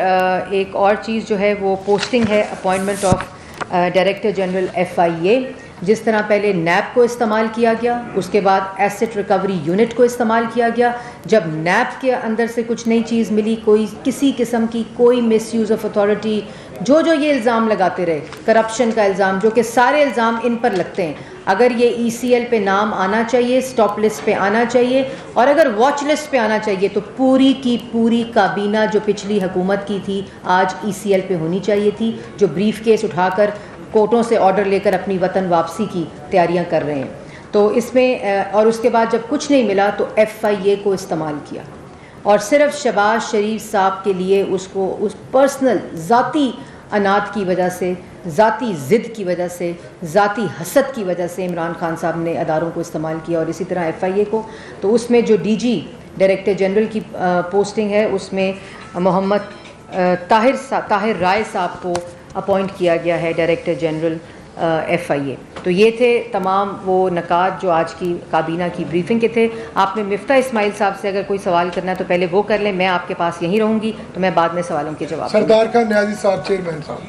ایک اور چیز جو ہے وہ پوسٹنگ ہے، appointment of director general FIA، جس طرح پہلے نیب کو استعمال کیا گیا، اس کے بعد ایسٹ ریکوری یونٹ کو استعمال کیا گیا، جب نیب کے اندر سے کچھ نئی چیز ملی، کوئی کسی قسم کی کوئی مس یوز آف اتھارٹی، جو یہ الزام لگاتے رہے، کرپشن کا الزام، جو کہ سارے الزام ان پر لگتے ہیں، اگر یہ ECL پہ نام آنا چاہیے، اسٹاپ لسٹ پہ آنا چاہیے، اور اگر واچ لسٹ پہ آنا چاہیے تو پوری کی پوری کابینہ جو پچھلی حکومت کی تھی آج ECL پہ ہونی چاہیے تھی، جو بریف کیس اٹھا کر کورٹوں سے آرڈر لے کر اپنی وطن واپسی کی تیاریاں کر رہے ہیں۔ تو اس میں اور اس کے بعد جب کچھ نہیں ملا تو FIA کو استعمال کیا، اور صرف شہباز شریف صاحب کے لیے اس پرسنل ذاتی انات کی وجہ سے، ذاتی ضد کی وجہ سے، ذاتی حسد کی وجہ سے عمران خان صاحب نے اداروں کو استعمال کیا، اور اسی طرح FIA کو۔ تو اس میں جو DG ڈائریکٹر جنرل کی پوسٹنگ ہے، اس میں محمد طاہر رائے صاحب کو اپوائنٹ کیا گیا ہے ڈائریکٹر جنرل FIA۔ تو یہ تھے تمام وہ نکات جو آج کی کابینہ کی بریفنگ کے تھے۔ آپ نے مفتاح اسماعیل صاحب سے اگر کوئی سوال کرنا ہے تو پہلے وہ کر لیں، میں آپ کے پاس یہیں رہوں گی تو میں بعد میں سوالوں کے جواب دوں گی۔ سردار کا نیازی صاحب، چیئرمین صاحب۔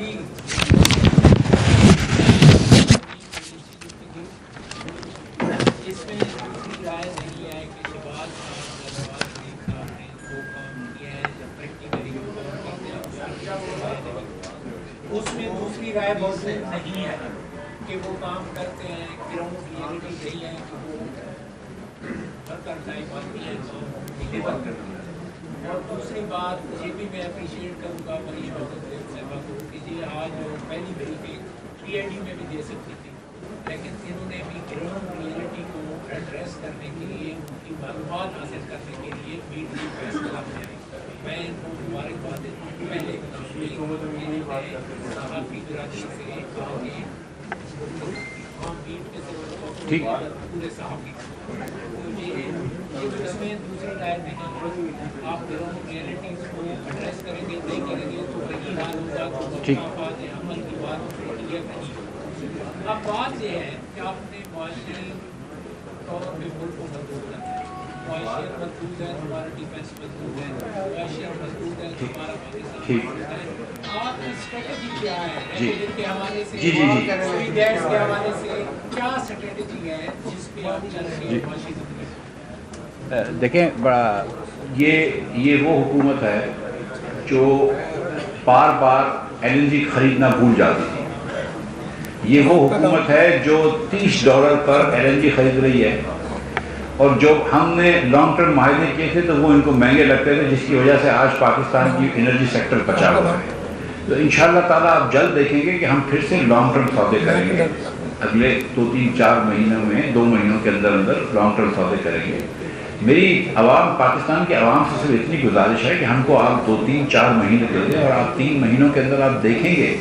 اس میں دوسری رائے موجود نہیں ہے کہ وہ کام کرتے ہیں، گراؤنڈ ریئلٹی یہی ہے کہ وہ ورکر ٹائپ آتی ہے تو ڈیلیور کرتی ہے۔ اور دوسری بات یہ بھی میں اپریشیٹ کروں گا منیش صاحبہ کو کہ یہ آج پہلی بریفنگ PID میں بھی دے سکتی تھی، لیکن انہوں نے بھی گراؤنڈ ریئلٹی کو ایڈریس کرنے کے لیے، ان کی معلومات حاصل کرنے کے لیے میڈیا فیصلہ کیا۔ میں ان کو مبارکباد دیتا ہوں۔ پہلے صحافی برادری سے آگے ٹھیک پورے صحافی اس میں دوسری رائے نہیں، آپ گراؤنڈ ریئلٹیز کو ایڈریس کریں گے، نہیں کریں گے تو وہی حال ہوگا کہ مقامات عمل کی بات کلیئر نہیں۔ اب بات یہ ہے کہ آپ نے معاشی طور پہ ملک کو مضبوط کرنا ہے، معاشیت مضبوط ہے، ہمارا ڈیفینس مضبوط ہے، معاشیت مضبوط ہے، ہمارا پاکستان ہے۔ آپ کی اسٹریٹجی کیا ہے کے حوالے سے، گیس کے حوالے سے کیا اسٹریٹجی ہے جس پہ آپ چل رہے ہیں معاشی زندگی؟ دیکھیں، بڑا یہ وہ حکومت ہے جو بار بار LNG خریدنا بھول جاتی تھی۔ یہ وہ حکومت ہے جو $30 پر LNG خرید رہی ہے، اور جو ہم نے لانگ ٹرم معاہدے کیے تھے تو وہ ان کو مہنگے لگتے تھے، جس کی وجہ سے آج پاکستان کی انرجی سیکٹر بچا ہوا ہے۔ تو انشاءاللہ تعالیٰ آپ جلد دیکھیں گے کہ ہم پھر سے لانگ ٹرم سودے کریں گے، اگلے 2-3-4 مہینوں میں، 2 مہینوں کے اندر اندر لانگ ٹرم سودے کریں گے۔ میری عوام، پاکستان کے عوام سے صرف اتنی گزارش ہے کہ ہم کو آپ 2-3-4 مہینے دے دیں، اور آپ 3 مہینوں کے اندر آپ دیکھیں گے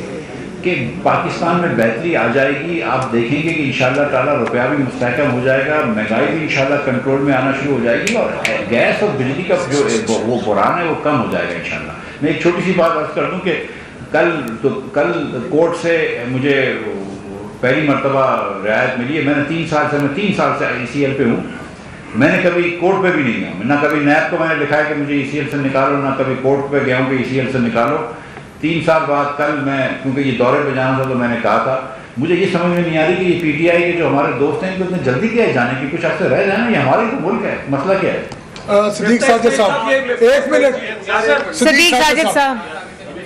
کہ پاکستان میں بہتری آ جائے گی۔ آپ دیکھیں گے کہ انشاءاللہ تعالیٰ روپیہ بھی مستحکم ہو جائے گا، مہنگائی بھی انشاءاللہ کنٹرول میں آنا شروع ہو جائے گی، اور گیس اور بجلی کا جو وہ بحران ہے وہ کم ہو جائے گا انشاءاللہ۔ میں ایک چھوٹی سی بات عرض کر دوں کہ کل کورٹ سے مجھے پہلی مرتبہ رعایت ملی ہے۔ میں نے 3 سال سے ECL پہ ہوں، میں نے کبھی کورٹ پہ بھی نہیں گیا، نہ کبھی نیب کو میں نے لکھا ہے کہ مجھے ECL سے نکالو، نہ کبھی کورٹ پہ گیا ہوں کہ ECL سے نکالو۔ 3 سال بعد کل میں، کیونکہ یہ دورے پہ جانا تھا تو میں نے کہا تھا مجھے یہ سمجھ میں نہیں آ رہی کہ یہ PTI کے جو ہمارے دوست ہیں ان کو اتنے جلدی کیا ہے جانے کی، کچھ عرصے رہ جائیں، یہ ہمارے تو ملک ہے، مسئلہ کیا ہے؟ صدیق ساجد صاحب 1 منٹ، صدیق ساجد صاحب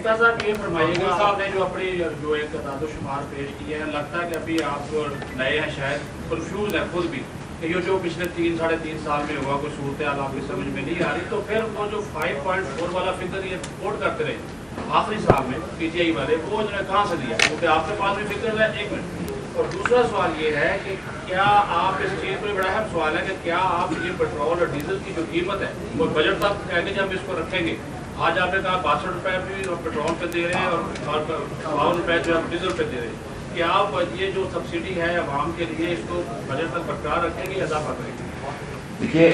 صاحب یہ فرمائیے گا، صاحب نے جو اپنی جو ایک تعداد و شمار پیش کی ہے، لگتا ہے کہ ابھی آپ نئے ہیں، شاید کنفیوز ہیں خود بھی کہ یہ جو پچھلے 3 ساڑھے 3 سال میں ہوا کوئی صورتحال آپ کی سمجھ میں نہیں آ رہی، تو پھر وہ جو 5.4 والا فگر یہ رپورٹ کرتے رہے آخری سال میں PTI والے، وہ انہوں نے کہاں سے دیا؟ کیونکہ آپ کے پاس بھی فگر ہے۔ 1 منٹ۔ اور دوسرا سوال یہ ہے کہ کیا آپ اس چیز کو، بڑا اہم سوال ہے کہ کیا آپ یہ پیٹرول اور ڈیزل کی جو قیمت ہے وہ بجٹ تک کہیں گے جب اس کو رکھیں گے؟ آج آپ نے کہا 62 روپے بھی پیٹرول پہ دے رہے ہیں اور 52 روپے جو آپ ڈیزل پہ دے رہے ہیں، کیا آپ یہ جو سبسڈی ہے عوام کے لیے اس کو بجٹ تک برقرار رکھیں گے یا اضافہ کریں گے؟ دیکھیے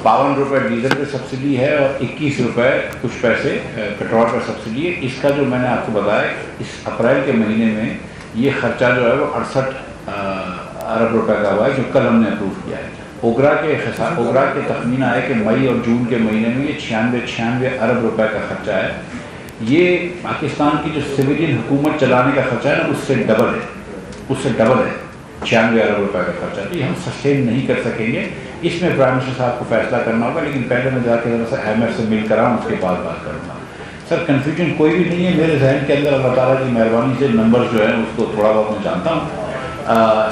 52 روپے ڈیزل پہ سبسڈی ہے اور 21 روپے کچھ پیسے پیٹرول پر سبسڈی ہے۔ اس کا جو میں نے آپ کو بتایا اس اپریل کے مہینے میں یہ خرچہ جو ہے وہ 68 ارب روپے کا ہوا ہے جو کل ہم نے اپروو کیا ہے۔ اوگرا کے تخمینہ ہے کہ مئی اور جون کے مہینے میں یہ 96 ارب روپے کا خرچہ ہے۔ یہ پاکستان کی جو سویلین حکومت چلانے کا خرچہ ہے نا اس سے ڈبل ہے 96 ارب روپے کا خرچہ۔ تو یہ ہم سسٹین نہیں کر سکیں گے، اس میں پرائم منسٹر صاحب کو فیصلہ کرنا ہوگا، لیکن پہلے میں جا کے ذرا سا IMF سے مل کر آؤں، اس کے بعد بات کروں گا۔ سر کنفیوژن کوئی بھی نہیں ہے میرے ذہن کے اندر، اللہ تعالیٰ کی مہربانی سے نمبر جو ہے اس کو تھوڑا بہت میں جانتا ہوں،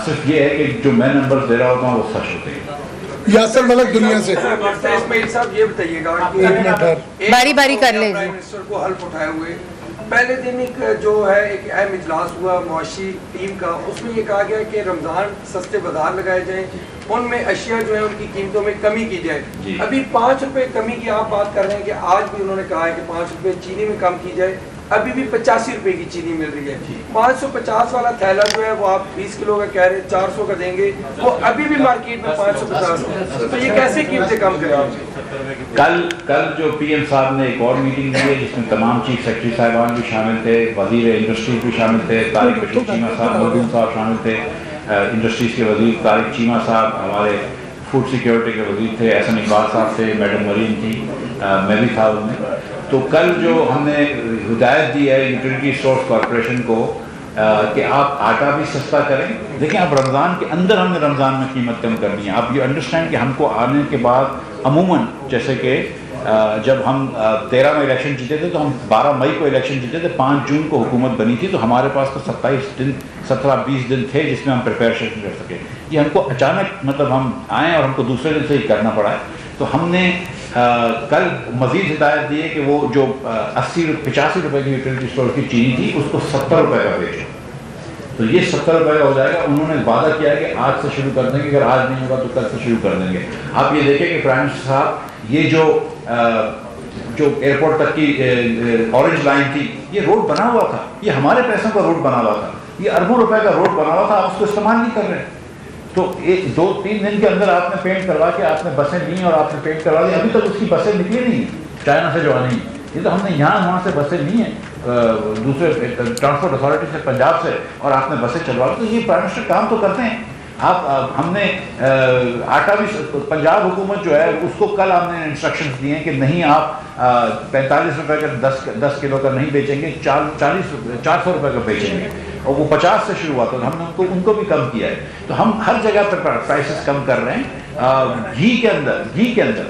صرف یہ ہے کہ جو میں نمبر دے رہا ہوتا ہوں وہ سچ ہوتے ہیں۔ یاسر ملک دنیا سے اسماعیل صاحب یہ بتائیے گا کہ باری باری کر لیں پرائم منسٹر کو حلف اٹھائے ہوئے پہلے دن ایک جو ہے ایک اہم اجلاس ہوا معاشی ٹیم کا، اس میں یہ کہا گیا کہ رمضان سستے بازار لگائے جائیں، ان میں اشیاء جو ہیں ان کی قیمتوں میں کمی کی جائے۔ ابھی 5 روپے کمی کی آپ بات کر رہے ہیں کہ آج بھی انہوں نے کہا ہے کہ 5 روپے چینی میں کم کی جائے، ابھی بھی 85 روپے کی چینی مل رہی ہے۔ 550 والا تھیلا جو ہے وہ آپ 20 کلو کا کہہ رہے ہیں 400 کا دیں گے، وہ ابھی بھی مارکیٹ میں 550 ہے، تو یہ کیسے قیمتیں کم کریں گے؟ کل جو PM صاحب نے ایک اور میٹنگ دی ہے جس میں تمام چیف سیکرٹری صاحبان بھی شامل تھے، وزیر انڈسٹریز بھی شامل تھے، طارق بشیر چیمہ صاحب مودون صاحب شامل تھے، انڈسٹریز کے وزیر طارق چیمہ صاحب، ہمارے فوڈ سیکیورٹی کے وزیر تھے احسن اقبال صاحب تھے، میڈم مریم تھی، میں بھی تھا ان میں۔ تو کل جو ہم نے ہدایت دی ہے یوٹیلیٹی اسٹورز کارپوریشن کو کہ آپ آٹا بھی سستا کریں۔ دیکھیں اب رمضان کے اندر ہم نے رمضان میں قیمت کم کرنی ہے۔ آپ یہ انڈرسٹینڈ کہ ہم کو آنے کے بعد عموماً جیسے کہ جب ہم 13 میں الیکشن جیتے تھے تو ہم 12 مئی کو الیکشن جیتے تھے، 5 جون کو حکومت بنی تھی، تو ہمارے پاس تو 17-20 دن تھے جس میں ہم پریپریشن کر سکے۔ یہ ہم کو اچانک مطلب ہم آئیں اور ہم کو دوسرے دن سے ہی کرنا پڑا ہے، تو ہم نے کل مزید ہدایت دی ہے کہ وہ جو 85 روپے کی یوٹیلیٹی اسٹور کی چینی تھی اس کو 70 روپے کا بیچیں، تو یہ 70 روپے کا ہو جائے گا۔ انہوں نے وعدہ کیا ہے کہ آج سے شروع کر دیں گے، اگر آج نہیں ہوگا تو کل سے شروع کر دیں گے۔ آپ یہ دیکھیں کہ پرائم منسٹر صاحب یہ جو ایئرپورٹ تک کی اورنج لائن تھی، یہ روڈ بنا ہوا تھا، یہ ہمارے پیسوں کا روڈ بنا ہوا تھا، یہ اربوں روپے کا روڈ بنا ہوا تھا، آپ اس کو استعمال نہیں کر رہے۔ تو 1-2-3 دن کے اندر آپ نے پینٹ کروا کے آپ نے بسیں لی اور آپ نے پینٹ کروا دی، ابھی تک اس کی بسیں نکلی نہیں ہیں چائنا سے جو آنی ہیں، یہ تو ہم نے یہاں وہاں سے بسیں لی ہیں دوسرے ٹرانسپورٹ اتھارٹی سے پنجاب سے، اور آپ نے بسیں چلوا دی۔ تو یہ پرائم منسٹر کام تو کرتے ہیں۔ ہم نے آٹا بھی پنجاب حکومت جو ہے اس کو کل ہم نے انسٹرکشنز دیے ہیں کہ نہیں آپ 45 روپے کا 10 کلو کا نہیں بیچیں گے، 400 روپے کا بیچیں گے، اور وہ 50 سے شروع ہوا تھا، ہم نے ان کو بھی کم کیا ہے۔ تو ہم ہر جگہ پر پرائسز کم کر رہے ہیں۔ گھی کے اندر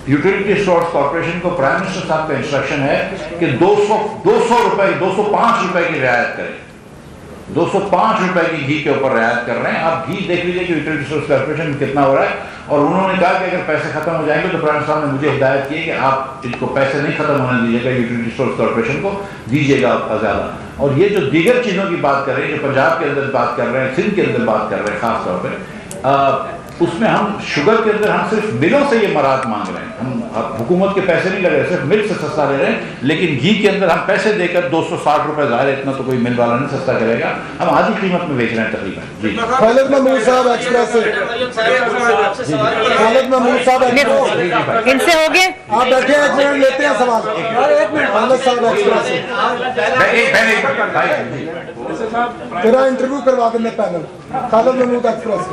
یوٹیلیٹی اسٹورز کارپوریشن کو پرائم منسٹر صاحب کا انسٹرکشن ہے کہ 205 روپے کی رعایت کریں، 205 روپے کی گھی کے اوپر رعایت کر رہے ہیں۔ آپ گھی دیکھ لیجیے کہ یوٹیلیٹی اسٹورز کارپوریشن میں کتنا ہو رہا ہے، اور انہوں نے کہا کہ اگر پیسے ختم ہو جائیں گے تو پرائم صاحب نے مجھے ہدایت کی کہ آپ ان کو پیسے نہیں ختم ہونے دیجیے گا، یوٹیلیٹی اسٹورز کارپوریشن کو دیجیے گا زیادہ۔ اور یہ جو دیگر چیزوں کی بات کر رہے ہیں، جو پنجاب کے اندر بات کر رہے ہیں، سندھ کے اندر بات کر رہے ہیں خاص طور پہ، اس میں ہم شوگر کے اندر ہم صرف ملوں سے یہ مراعات مانگ رہے ہیں، ہم حکومت کے پیسے نہیں لگ رہے، صرف مل سے سستا لے رہے ہیں، لیکن گھی کے اندر ہم پیسے دے کر 260 روپے، ظاہر ہے اتنا تو کوئی مل والا نہیں سستا کرے گا، ہم آدھی قیمت میں بیچ رہے ہیں تقریباً۔ جی خالد محمود صاحب ایکسپریس سے، خالد محمود صاحب ان سے ہو گئے، آپ بیٹھے ہیں، 1 منٹ لیتے ہیں سوال۔ خالد صاحب ایکسپریس سے تیرا انٹرویو کروا دیں پینل، خالد محمود ایکسپریس سے۔